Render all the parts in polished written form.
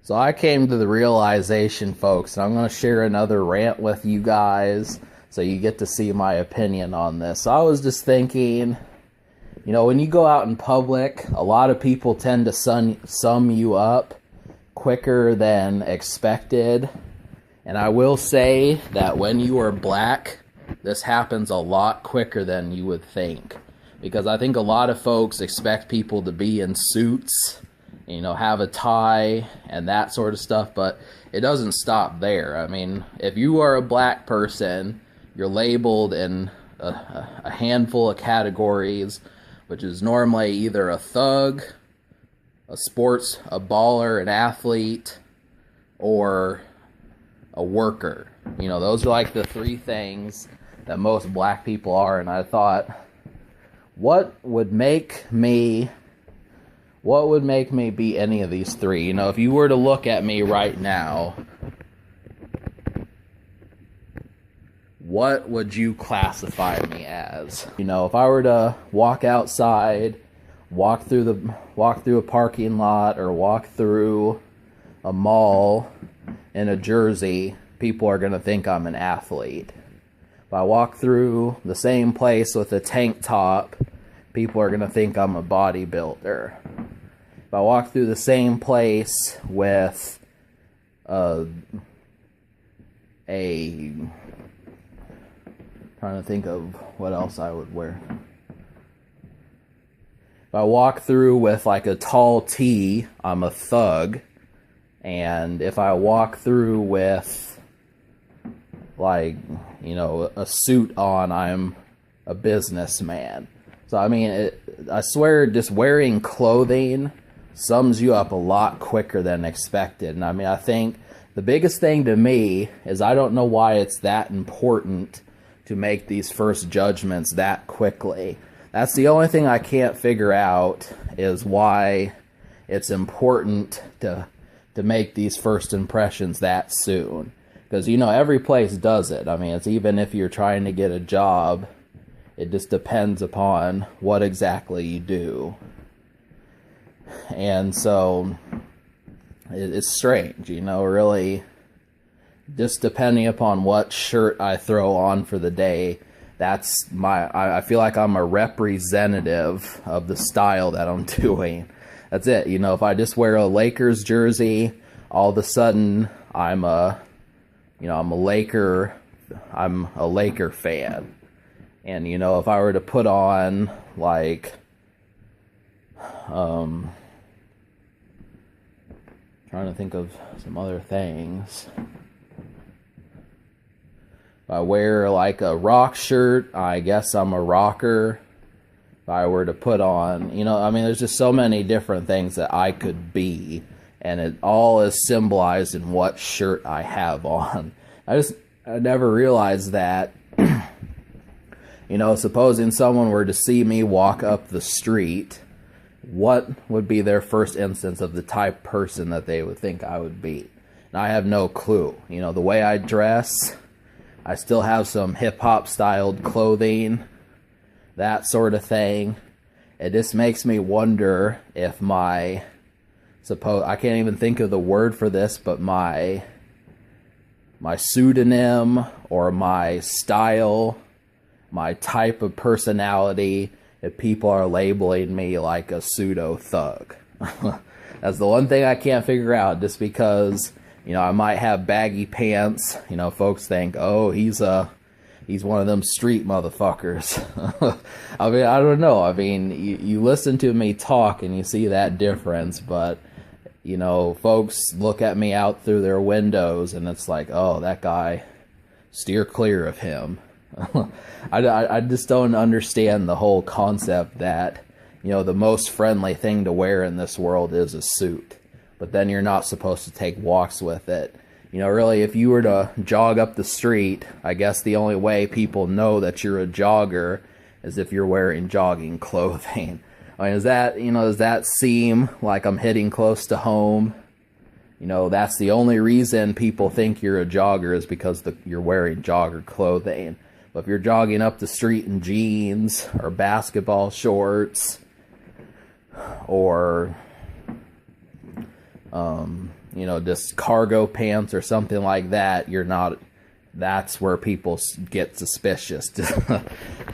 So I came to the realization, folks, and I'm going to share another rant with you guys so you get to see my opinion on this. So I was just thinking, when you go out in public, a lot of people tend to sum you up quicker than expected. And I will say that when you are black, this happens a lot quicker than you would think. Because I think a lot of folks expect people to be in suits, have a tie and that sort of stuff, but it doesn't stop there. I mean, if you are a black person, you're labeled in a handful of categories, which is normally either a thug, a baller, an athlete, or a worker. Those are like the three things that most black people are, and I thought, what would make me be any of these three? If you were to look at me right now, what would you classify me as? If I were to walk outside, walk through a parking lot, or walk through a mall in a jersey, people are going to think I'm an athlete. If I walk through the same place with a tank top, people are going to think I'm a bodybuilder. If I walk through the same place with trying to think of what else I would wear. If I walk through with like a tall tee, I'm a thug. And if I walk through with a suit on, I'm a businessman. So I swear, just wearing clothing sums you up a lot quicker than expected. And I think the biggest thing to me is I don't know why it's that important to make these first judgments that quickly. That's the only thing I can't figure out, is why it's important to make these first impressions that soon. Because, every place does it. It's even if you're trying to get a job, it just depends upon what exactly you do. And so it's strange, really, just depending upon what shirt I throw on for the day. I feel like I'm a representative of the style that I'm doing. That's it. If I just wear a Lakers jersey, all of a sudden I'm a Laker fan. And if I were to put on trying to think of some other things. If I wear a rock shirt, I guess I'm a rocker. If I were to put on, there's just so many different things that I could be, and it all is symbolized in what shirt I have on. I never realized that, supposing someone were to see me walk up the street, what would be their first instance of the type of person that they would think I would be? And I have no clue. The way I dress, I still have some hip-hop styled clothing, that sort of thing. It just makes me wonder if I can't even think of the word for this, but my pseudonym or my style, my type of personality, if people are labeling me like a pseudo thug. That's the one thing I can't figure out, just because I might have baggy pants. Folks think, oh, he's one of them street motherfuckers. I don't know. You listen to me talk and you see that difference, but folks look at me out through their windows and it's like, oh, that guy, steer clear of him. I just don't understand the whole concept that, the most friendly thing to wear in this world is a suit. But then you're not supposed to take walks with it. Really, if you were to jog up the street, I guess the only way people know that you're a jogger is if you're wearing jogging clothing. Does that seem like I'm hitting close to home? That's the only reason people think you're a jogger, is because you're wearing jogger clothing. But if you're jogging up the street in jeans or basketball shorts or You know, just cargo pants or something like that, you're not, that's where people get suspicious.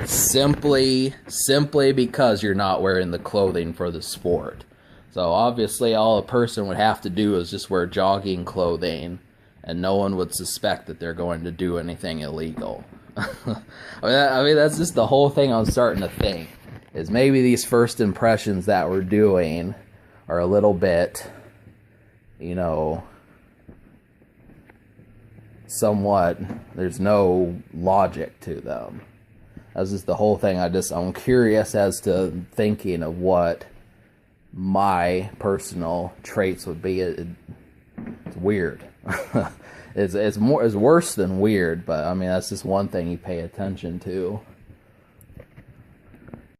simply because you're not wearing the clothing for the sport. So obviously all a person would have to do is just wear jogging clothing, and no one would suspect that they're going to do anything illegal. I mean, that's just the whole thing I'm starting to think, is maybe these first impressions that we're doing are a little bit, you know, somewhat, there's no logic to them. That's just the whole thing. I'm curious as to thinking of what my personal traits would be. It's weird. It's worse than weird, but I mean, that's just one thing you pay attention to.